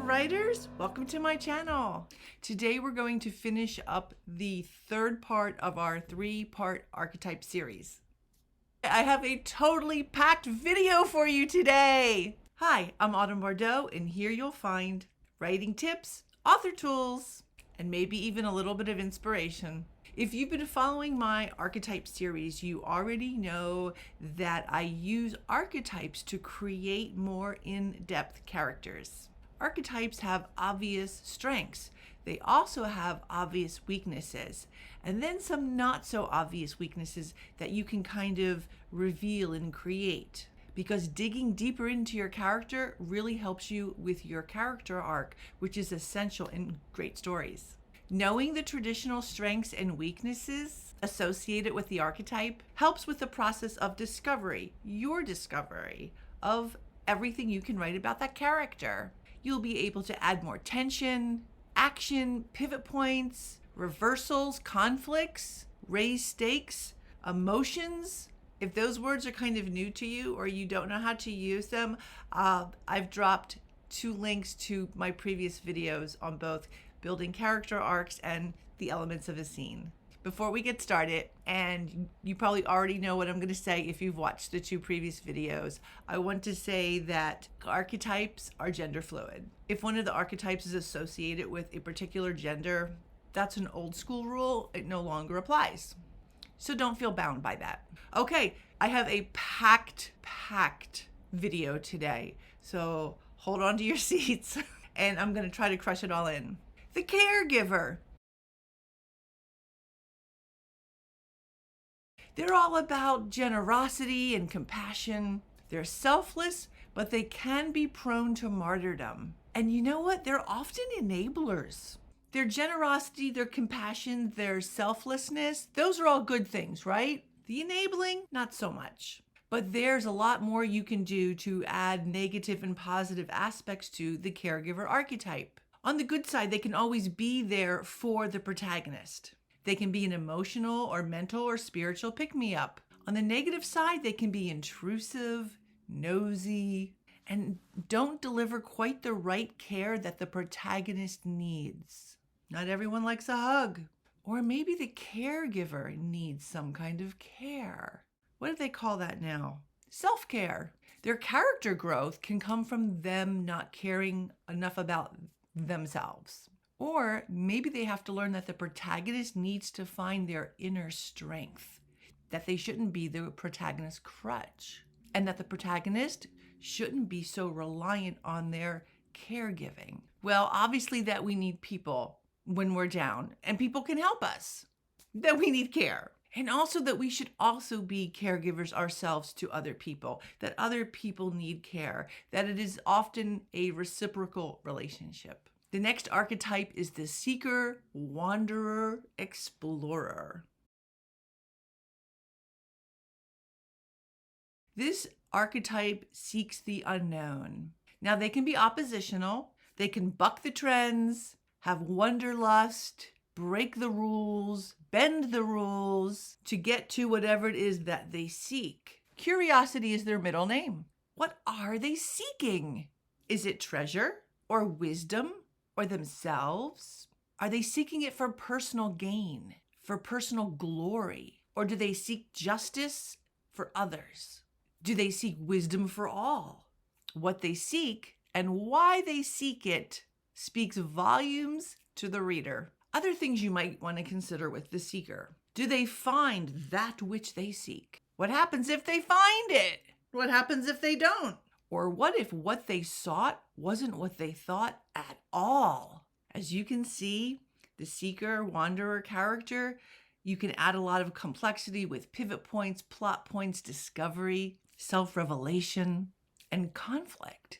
writers, welcome to my channel. Today we're going to finish up the third part of our 3-part archetype series. I have a totally packed video for you today. Hi, I'm Autumn Bordeaux, and here you'll find writing tips, author tools, and maybe even a little bit of inspiration. If you've been following my archetype series, you already know that I use archetypes to create more in-depth characters. Archetypes have obvious strengths. They also have obvious weaknesses, and then some not so obvious weaknesses that you can kind of reveal and create. Because digging deeper into your character really helps you with your character arc, which is essential in great stories. Knowing the traditional strengths and weaknesses associated with the archetype helps with the process of discovery, your discovery of everything you can write about that character. You'll be able to add more tension, action, pivot points, reversals, conflicts, raise stakes, emotions. If those words are kind of new to you or you don't know how to use them, I've dropped 2 links to my previous videos on both building character arcs and the elements of a scene. Before we get started, and you probably already know what I'm going to say if you've watched the 2 previous videos, I want to say that archetypes are gender fluid. If one of the archetypes is associated with a particular gender, that's an old school rule. It no longer applies. So don't feel bound by that. Okay, I have a packed video today. So hold on to your seats and I'm going to try to crush it all in. The caregiver. They're all about generosity and compassion. They're selfless, but they can be prone to martyrdom. And you know what? They're often enablers. Their generosity, their compassion, their selflessness, those are all good things, right? The enabling, not so much. But there's a lot more you can do to add negative and positive aspects to the caregiver archetype. On the good side, they can always be there for the protagonist. They can be an emotional or mental or spiritual pick-me-up. On the negative side, they can be intrusive, nosy, and don't deliver quite the right care that the protagonist needs. Not everyone likes a hug. Or maybe the caregiver needs some kind of care. What do they call that now? Self-care. Their character growth can come from them not caring enough about themselves. Or maybe they have to learn that the protagonist needs to find their inner strength, that they shouldn't be the protagonist's crutch, and that the protagonist shouldn't be so reliant on their caregiving. Well, obviously that we need people when we're down, and people can help us, that we need care. And also that we should also be caregivers ourselves to other people, that other people need care, that it is often a reciprocal relationship. The next archetype is the seeker, wanderer, explorer. This archetype seeks the unknown. Now they can be oppositional, they can buck the trends, have wanderlust, break the rules, bend the rules to get to whatever it is that they seek. Curiosity is their middle name. What are they seeking? Is it treasure or wisdom or themselves? Are they seeking it for personal gain, for personal glory? Or do they seek justice for others? Do they seek wisdom for all? What they seek and why they seek it speaks volumes to the reader. Other things you might want to consider with the seeker. Do they find that which they seek? What happens if they find it? What happens if they don't? Or what if what they sought wasn't what they thought at all? As you can see, the seeker, wanderer character, you can add a lot of complexity with pivot points, plot points, discovery, self-revelation, and conflict.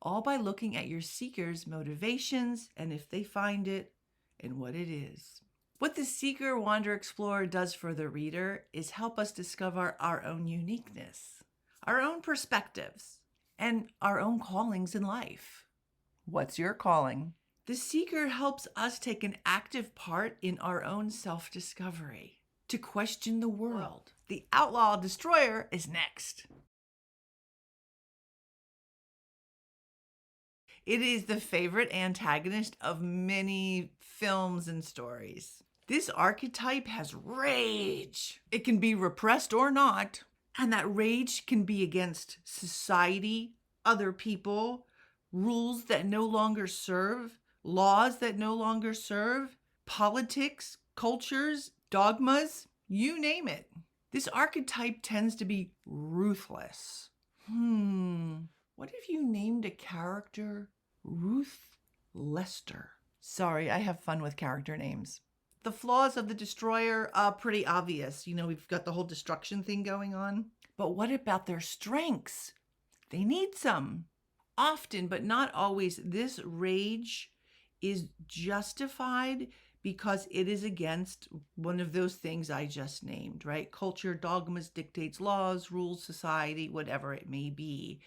All by looking at your seeker's motivations and if they find it and what it is. What the seeker, wanderer, explorer does for the reader is help us discover our own uniqueness, our own perspectives, and our own callings in life. What's your calling? The seeker helps us take an active part in our own self-discovery, to question the world. The outlaw destroyer is next. It is the favorite antagonist of many films and stories. This archetype has rage. It can be repressed or not, and that rage can be against society, other people, rules that no longer serve, laws that no longer serve, politics, cultures, dogmas, you name it. This archetype tends to be ruthless. What if you named a character Ruth Lester? Sorry, I have fun with character names. The flaws of the destroyer are pretty obvious. We've got the whole destruction thing going on. But what about their strengths? They need some. Often, but not always, this rage is justified because it is against one of those things I just named, right? Culture, dogmas, dictates, laws, rules, society, whatever it may be.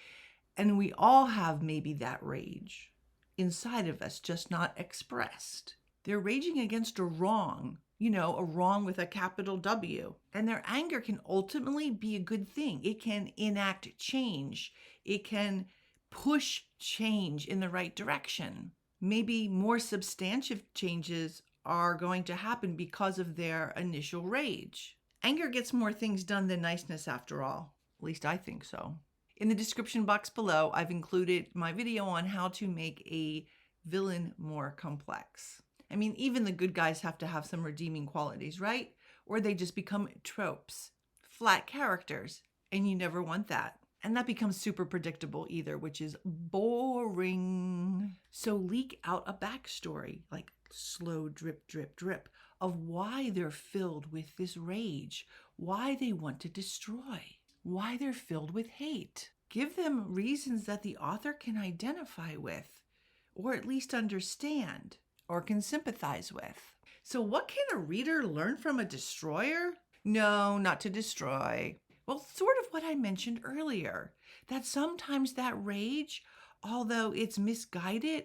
And we all have maybe that rage inside of us, just not expressed. They're raging against a wrong, a wrong with a capital W. And their anger can ultimately be a good thing. It can enact change. It can push change in the right direction. Maybe more substantive changes are going to happen because of their initial rage. Anger gets more things done than niceness after all. At least I think so. In the description box below, I've included my video on how to make a villain more complex. I mean, even the good guys have to have some redeeming qualities, right? Or they just become tropes, flat characters, and you never want that. And that becomes super predictable either, which is boring. So leak out a backstory, like slow drip, drip, drip, of why they're filled with this rage, why they want to destroy, why they're filled with hate. Give them reasons that the author can identify with, or at least understand, or can sympathize with. So what can a reader learn from a destroyer? No, not to destroy. Well, sort of what I mentioned earlier, that sometimes that rage, although it's misguided,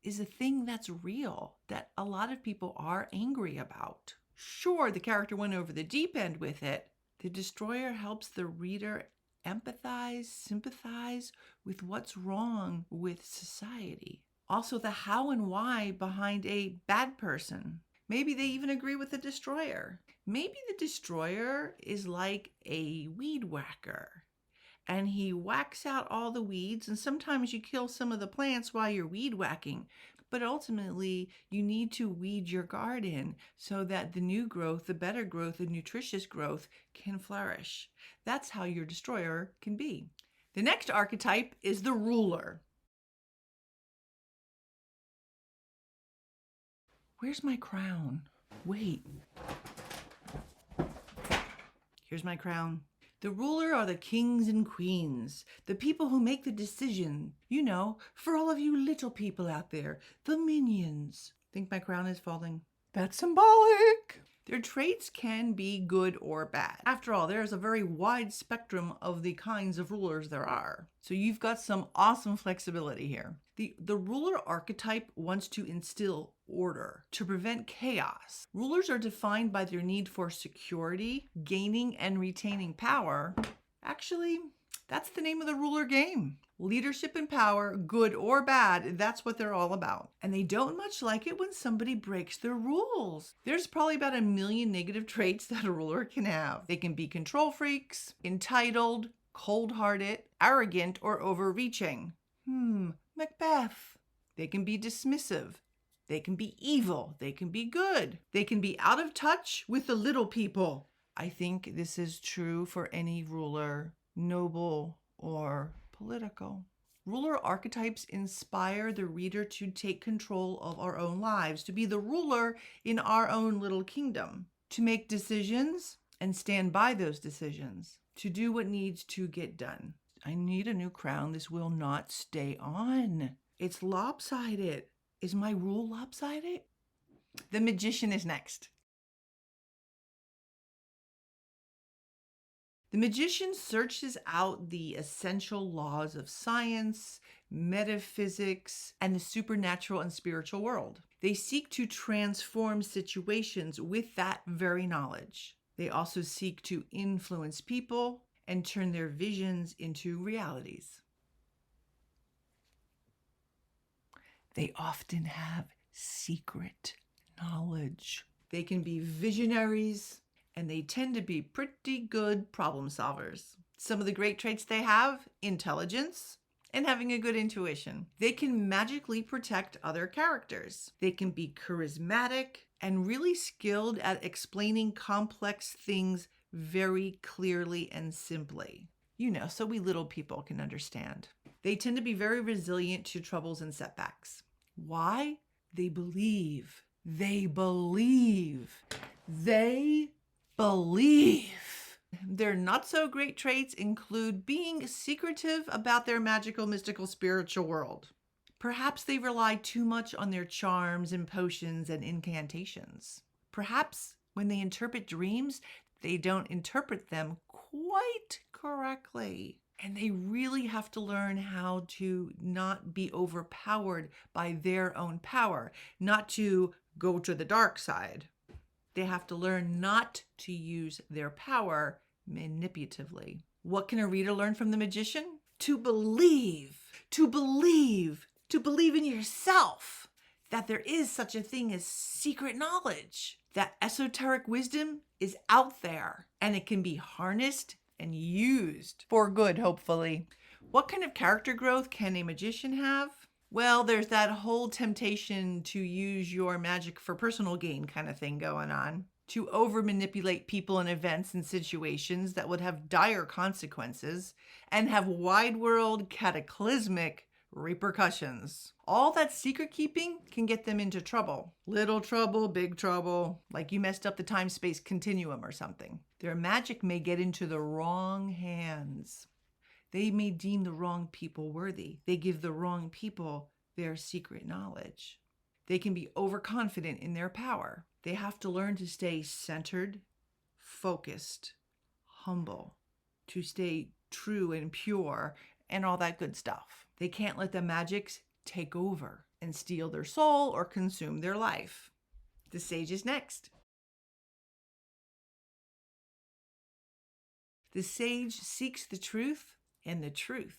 is a thing that's real, that a lot of people are angry about. Sure, the character went over the deep end with it. The destroyer helps the reader empathize, sympathize with what's wrong with society. Also, the how and why behind a bad person. Maybe they even agree with the destroyer. Maybe the destroyer is like a weed whacker, and he whacks out all the weeds, and sometimes you kill some of the plants while you're weed whacking. But ultimately, you need to weed your garden so that the new growth, the better growth, the nutritious growth can flourish. That's how your destroyer can be. The next archetype is the ruler. Where's my crown? Wait. Here's my crown. The ruler are the kings and queens, the people who make the decision. For all of you little people out there, the minions. Think my crown is falling? That's symbolic. Their traits can be good or bad. After all, there's a very wide spectrum of the kinds of rulers there are. So you've got some awesome flexibility here. The ruler archetype wants to instill order, to prevent chaos. Rulers are defined by their need for security, gaining and retaining power. Actually, that's the name of the ruler game. Leadership and power, good or bad, that's what they're all about. And they don't much like it when somebody breaks their rules. There's probably about 1 million negative traits that a ruler can have. They can be control freaks, entitled, cold-hearted, arrogant, or overreaching. Macbeth. They can be dismissive. They can be evil. They can be good. They can be out of touch with the little people. I think this is true for any ruler, noble or political. Ruler archetypes inspire the reader to take control of our own lives, to be the ruler in our own little kingdom, to make decisions and stand by those decisions, to do what needs to get done. I need a new crown. This will not stay on. It's lopsided. Is my rule lopsided? The magician is next. The magician searches out the essential laws of science, metaphysics, and the supernatural and spiritual world. They seek to transform situations with that very knowledge. They also seek to influence people and turn their visions into realities. They often have secret knowledge. They can be visionaries, and they tend to be pretty good problem solvers. Some of the great traits they have: intelligence and having a good intuition. They can magically protect other characters. They can be charismatic and really skilled at explaining complex things very clearly and simply. So we little people can understand. They tend to be very resilient to troubles and setbacks. Why? They believe. They believe. They believe. Their not so great traits include being secretive about their magical, mystical, spiritual world. Perhaps they rely too much on their charms and potions and incantations. Perhaps when they interpret dreams, they don't interpret them quite correctly. And they really have to learn how to not be overpowered by their own power, not to go to the dark side. They have to learn not to use their power manipulatively. What can a reader learn from the magician? To believe in yourself, that there is such a thing as secret knowledge, that esoteric wisdom is out there, and it can be harnessed and used for good, hopefully. What kind of character growth can a magician have? Well, there's that whole temptation to use your magic for personal gain kind of thing going on, to over manipulate people and events and situations that would have dire consequences and have wide world cataclysmic repercussions. All that secret keeping can get them into trouble. Little trouble, big trouble, like you messed up the time-space continuum or something. Their magic may get into the wrong hands. They may deem the wrong people worthy. They give the wrong people their secret knowledge. They can be overconfident in their power. They have to learn to stay centered, focused, humble, to stay true and pure, and all that good stuff. They can't let the magics take over and steal their soul or consume their life. The sage is next. The sage seeks the truth, and the truth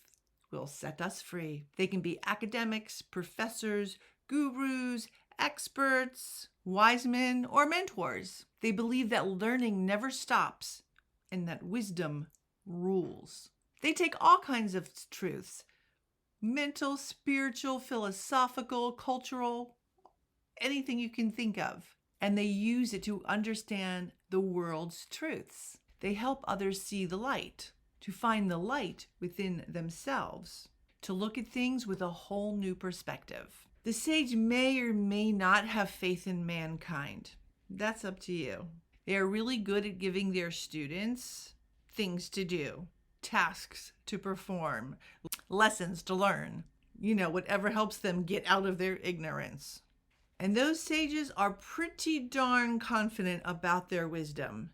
will set us free. They can be academics, professors, gurus, experts, wise men, or mentors. They believe that learning never stops and that wisdom rules. They take all kinds of truths: mental, spiritual, philosophical, cultural, anything you can think of, and they use it to understand the world's truths. They help others see the light, to find the light within themselves, to look at things with a whole new perspective. The sage may or may not have faith in mankind. That's up to you. They are really good at giving their students things to do, tasks to perform, lessons to learn, whatever helps them get out of their ignorance. And those sages are pretty darn confident about their wisdom.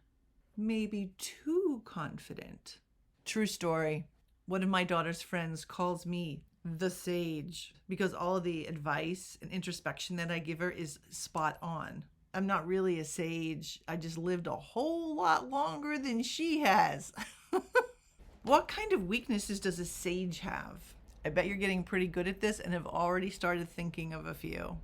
Maybe too confident. True story. One of my daughter's friends calls me the sage because all of the advice and introspection that I give her is spot on. I'm not really a sage. I just lived a whole lot longer than she has. What kind of weaknesses does a sage have? I bet you're getting pretty good at this and have already started thinking of a few.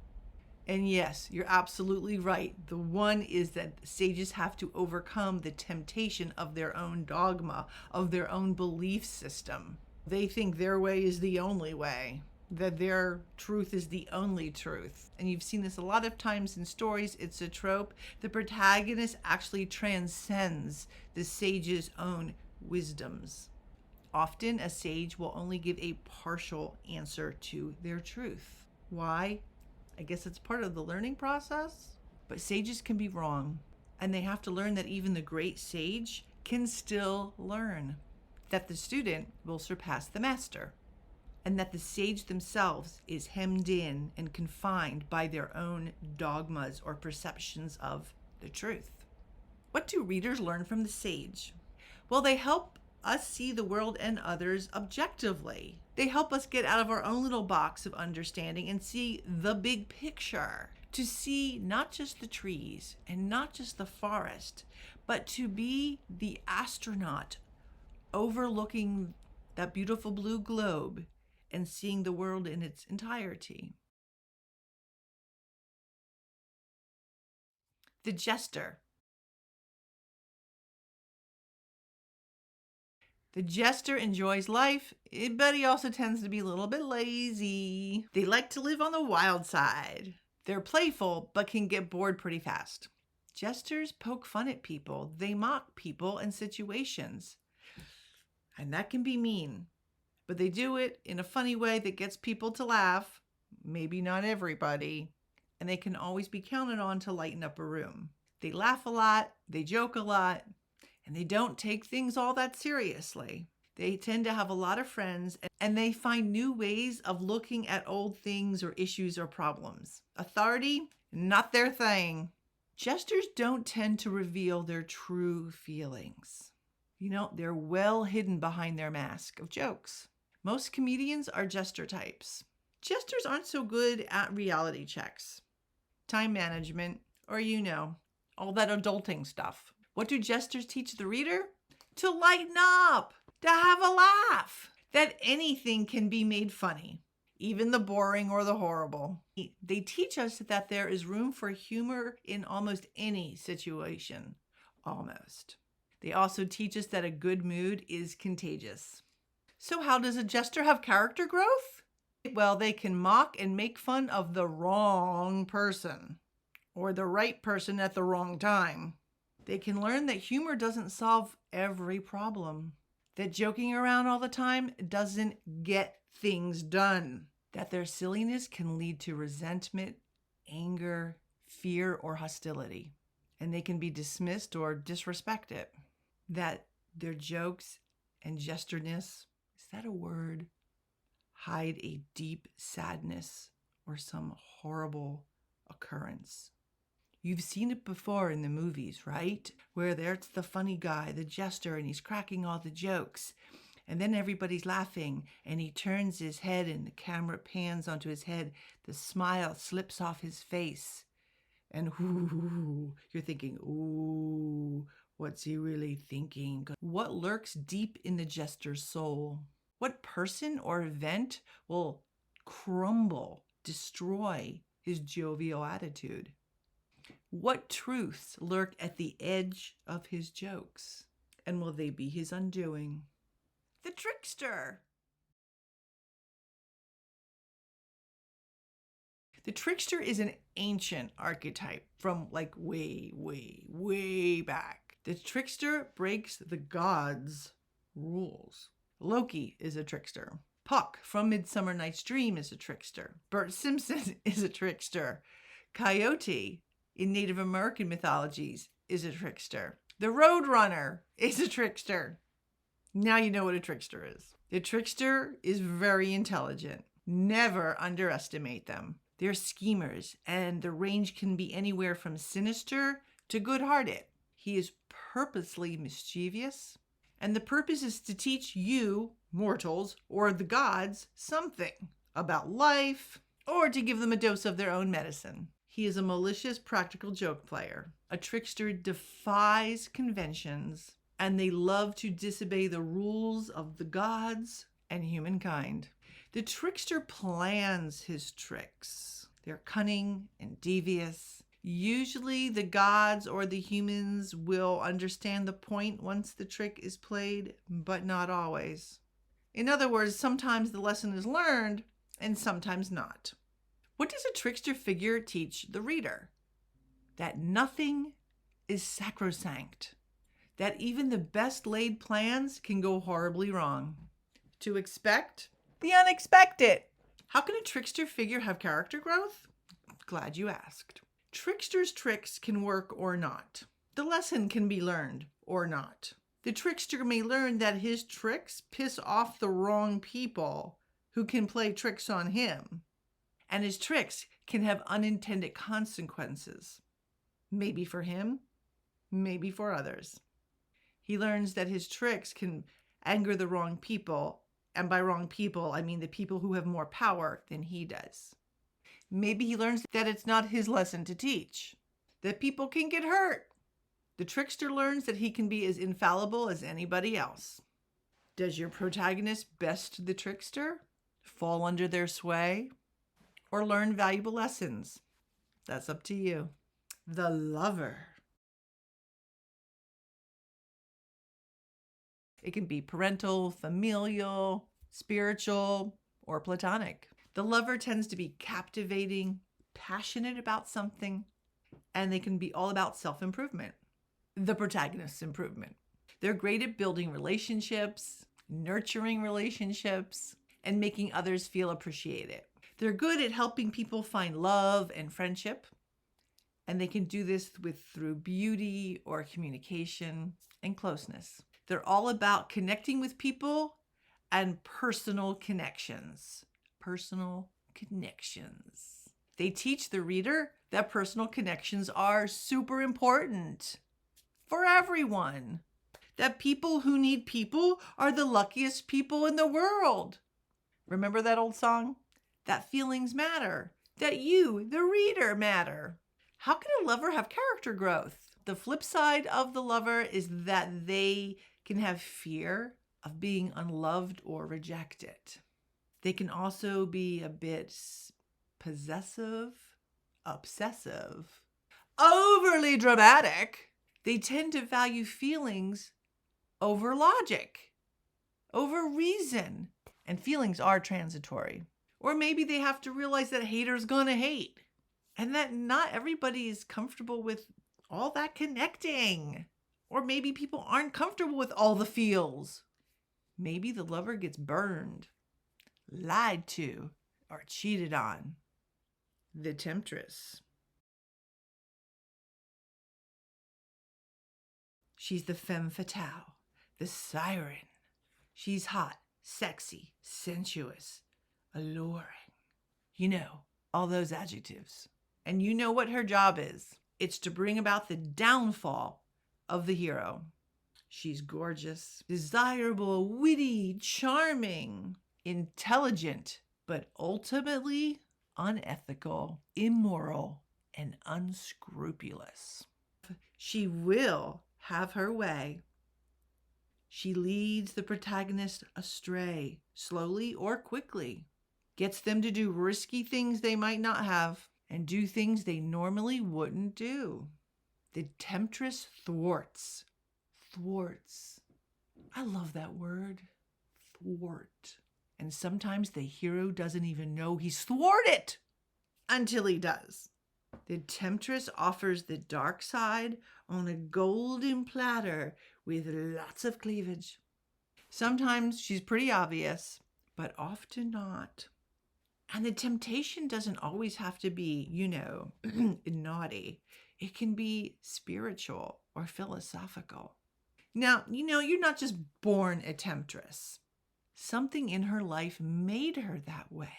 And yes, you're absolutely right. The one is that sages have to overcome the temptation of their own dogma, of their own belief system. They think their way is the only way, that their truth is the only truth. And you've seen this a lot of times in stories. It's a trope. The protagonist actually transcends the sage's own wisdoms. Often a sage will only give a partial answer to their truth. Why? I guess it's part of the learning process. But sages can be wrong, and they have to learn that even the great sage can still learn, that the student will surpass the master, and that the sage themselves is hemmed in and confined by their own dogmas or perceptions of the truth. What do readers learn from the sage? Well, they help us see the world and others objectively. They help us get out of our own little box of understanding and see the big picture, to see not just the trees and not just the forest, but to be the astronaut overlooking that beautiful blue globe and seeing the world in its entirety. The jester. The jester enjoys life, but he also tends to be a little bit lazy. They like to live on the wild side. They're playful, but can get bored pretty fast. Jesters poke fun at people. They mock people and situations. And that can be mean. But they do it in a funny way that gets people to laugh. Maybe not everybody. And they can always be counted on to lighten up a room. They laugh a lot, they joke a lot, and they don't take things all that seriously. They tend to have a lot of friends, and they find new ways of looking at old things or issues or problems. Authority, not their thing. Jesters don't tend to reveal their true feelings. They're well hidden behind their mask of jokes. Most comedians are jester types. Jesters aren't so good at reality checks, time management, or all that adulting stuff. What do jesters teach the reader? To lighten up, to have a laugh, that anything can be made funny, even the boring or the horrible. They teach us that there is room for humor in almost any situation, almost. They also teach us that a good mood is contagious. So how does a jester have character growth? Well, they can mock and make fun of the wrong person, or the right person at the wrong time. They can learn that humor doesn't solve every problem, that joking around all the time doesn't get things done, that their silliness can lead to resentment, anger, fear, or hostility, and they can be dismissed or disrespected, that their jokes and jesterness, is that a word? Hide a deep sadness or some horrible occurrence. You've seen it before in the movies, right? Where there's the funny guy, the jester, and he's cracking all the jokes. And then everybody's laughing, and he turns his head, and the camera pans onto his head. The smile slips off his face. And ooh, you're thinking, ooh, what's he really thinking? What lurks deep in the jester's soul? What person or event will crumble, destroy his jovial attitude? What truths lurk at the edge of his jokes? And will they be his undoing? The trickster. The trickster is an ancient archetype from way, way, way back. The trickster breaks the gods' rules. Loki is a trickster. Puck from Midsummer Night's Dream is a trickster. Bert Simpson is a trickster. Coyote in Native American mythologies is a trickster. The Roadrunner is a trickster. Now you know what a trickster is. The trickster is very intelligent. Never underestimate them. They're schemers, and the range can be anywhere from sinister to good-hearted. He is purposely mischievous, and the purpose is to teach you, mortals, or the gods, something about life, or to give them a dose of their own medicine. He is a malicious practical joke player. A trickster defies conventions, and they love to disobey the rules of the gods and humankind. The trickster plans his tricks. They're cunning and devious. Usually the gods or the humans will understand the point once the trick is played, but not always. In other words, sometimes the lesson is learned and sometimes not. What does a trickster figure teach the reader? That nothing is sacrosanct. That even the best laid plans can go horribly wrong. To expect the unexpected. How can a trickster figure have character growth? Glad you asked. Trickster's tricks can work or not. The lesson can be learned or not. The trickster may learn that his tricks piss off the wrong people who can play tricks on him. And his tricks can have unintended consequences. Maybe for him, maybe for others. He learns that his tricks can anger the wrong people. And by wrong people, I mean the people who have more power than he does. Maybe he learns that it's not his lesson to teach, that people can get hurt. The trickster learns that he can be as infallible as anybody else. Does your protagonist best the trickster, fall under their sway, or learn valuable lessons? That's up to you. The lover. It can be parental, familial, spiritual, or platonic. The lover tends to be captivating, passionate about something, and they can be all about self-improvement. The protagonist's improvement. They're great at building relationships, nurturing relationships, and making others feel appreciated. They're good at helping people find love and friendship, and they can do this through beauty or communication and closeness. They're all about connecting with people and personal connections. Personal connections. They teach the reader that personal connections are super important for everyone. That people who need people are the luckiest people in the world. Remember that old song? That feelings matter. That you, the reader, matter. How can a lover have character growth? The flip side of the lover is that they can have fear of being unloved or rejected. They can also be a bit possessive, obsessive, overly dramatic. They tend to value feelings over logic, over reason, and feelings are transitory. Or maybe they have to realize that haters gonna hate and that not everybody is comfortable with all that connecting. Or maybe people aren't comfortable with all the feels. Maybe the lover gets burned, lied to, or cheated on. The temptress. She's the femme fatale, the siren. She's hot, sexy, sensuous, alluring. You know, all those adjectives. And you know what her job is. It's to bring about the downfall of the hero. She's gorgeous, desirable, witty, charming, intelligent, but ultimately unethical, immoral, and unscrupulous. She will have her way. She leads the protagonist astray, slowly or quickly, gets them to do risky things they might not have, and do things they normally wouldn't do. The temptress thwarts. Thwarts. I love that word. Thwart. And sometimes the hero doesn't even know he's thwarted until he does. The temptress offers the dark side on a golden platter with lots of cleavage. Sometimes she's pretty obvious, but often not. And the temptation doesn't always have to be, naughty. It can be spiritual or philosophical. Now, you're not just born a temptress. Something in her life made her that way.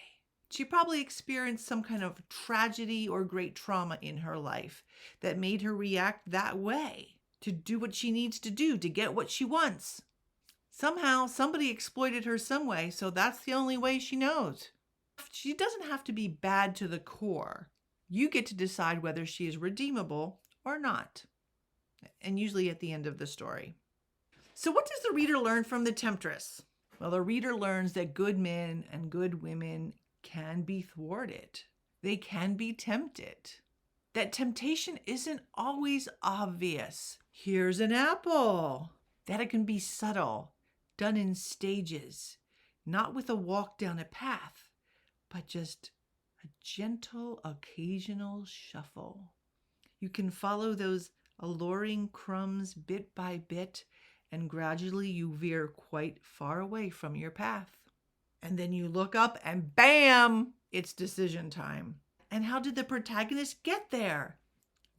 She probably experienced some kind of tragedy or great trauma in her life that made her react that way, to do what she needs to do to get what she wants. Somehow, somebody exploited her some way, so that's the only way she knows. She doesn't have to be bad to the core. You get to decide whether she is redeemable or not, and usually at the end of the story. So what does the reader learn from the temptress? Well, the reader learns that good men and good women can be thwarted. They can be tempted. That temptation isn't always obvious. Here's an apple. That it can be subtle, done in stages, not with a walk down a path, but just a gentle, occasional shuffle. You can follow those alluring crumbs bit by bit, and gradually you veer quite far away from your path. And then you look up and bam, it's decision time. And how did the protagonist get there?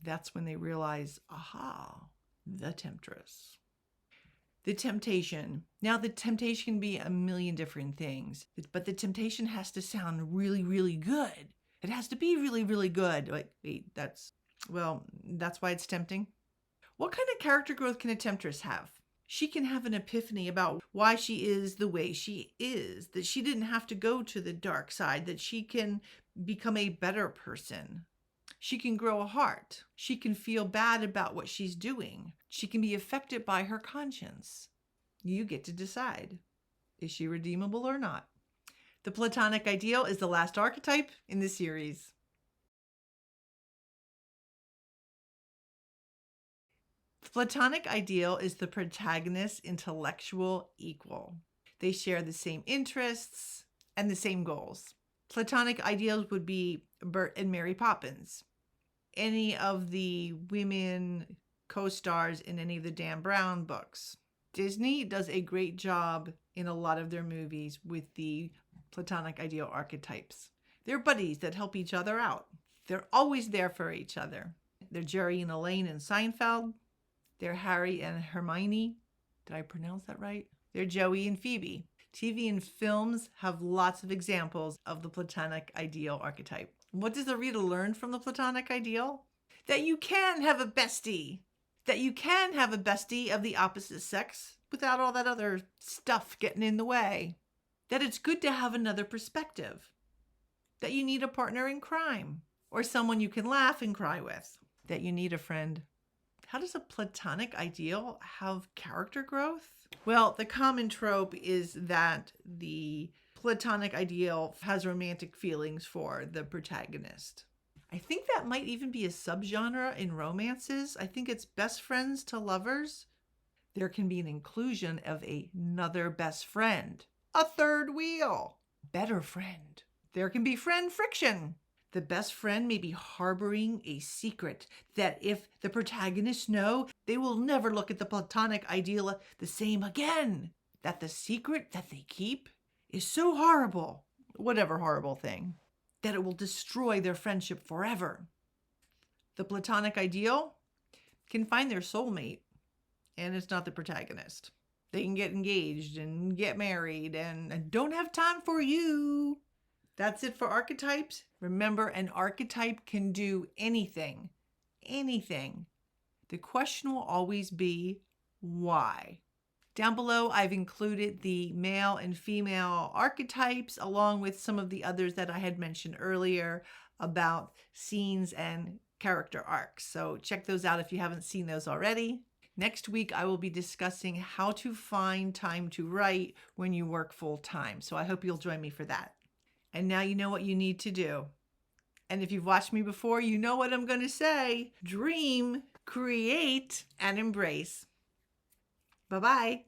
That's when they realize, aha, the temptress. The temptation. Now, the temptation can be a million different things, but the temptation has to sound really, really good. It has to be really, really good. Like, wait, that's why it's tempting. What kind of character growth can a temptress have? She can have an epiphany about why she is the way she is, that she didn't have to go to the dark side, that she can become a better person. She can grow a heart. She can feel bad about what she's doing. She can be affected by her conscience. You get to decide. Is she redeemable or not? The platonic ideal is the last archetype in the series. Platonic ideal is the protagonist's intellectual equal. They share the same interests and the same goals. Platonic ideals would be Bert and Mary Poppins. Any of the women co-stars in any of the Dan Brown books. Disney does a great job in a lot of their movies with the Platonic ideal archetypes. They're buddies that help each other out. They're always there for each other. They're Jerry and Elaine in Seinfeld. They're Harry and Hermione. Did I pronounce that right? They're Joey and Phoebe. TV and films have lots of examples of the Platonic ideal archetype. What does the reader learn from the Platonic ideal? That you can have a bestie. That you can have a bestie of the opposite sex without all that other stuff getting in the way. That it's good to have another perspective. That you need a partner in crime or someone you can laugh and cry with. That you need a friend. How does a Platonic ideal have character growth? Well, the common trope is that the Platonic ideal has romantic feelings for the protagonist. I think that might even be a subgenre in romances. I think it's best friends to lovers. There can be an inclusion of another best friend, a third wheel, better friend. There can be friend friction. The best friend may be harboring a secret that if the protagonists know, they will never look at the Platonic ideal the same again. That the secret that they keep is so horrible, whatever horrible thing, that it will destroy their friendship forever. The Platonic ideal can find their soulmate, and it's not the protagonist. They can get engaged and get married and don't have time for you. That's it for archetypes. Remember, an archetype can do anything. Anything. The question will always be, why? Down below, I've included the male and female archetypes along with some of the others that I had mentioned earlier about scenes and character arcs. So check those out if you haven't seen those already. Next week, I will be discussing how to find time to write when you work full time. So I hope you'll join me for that. And now you know what you need to do. And if you've watched me before, you know what I'm going to say. Dream, create, and embrace. Bye-bye.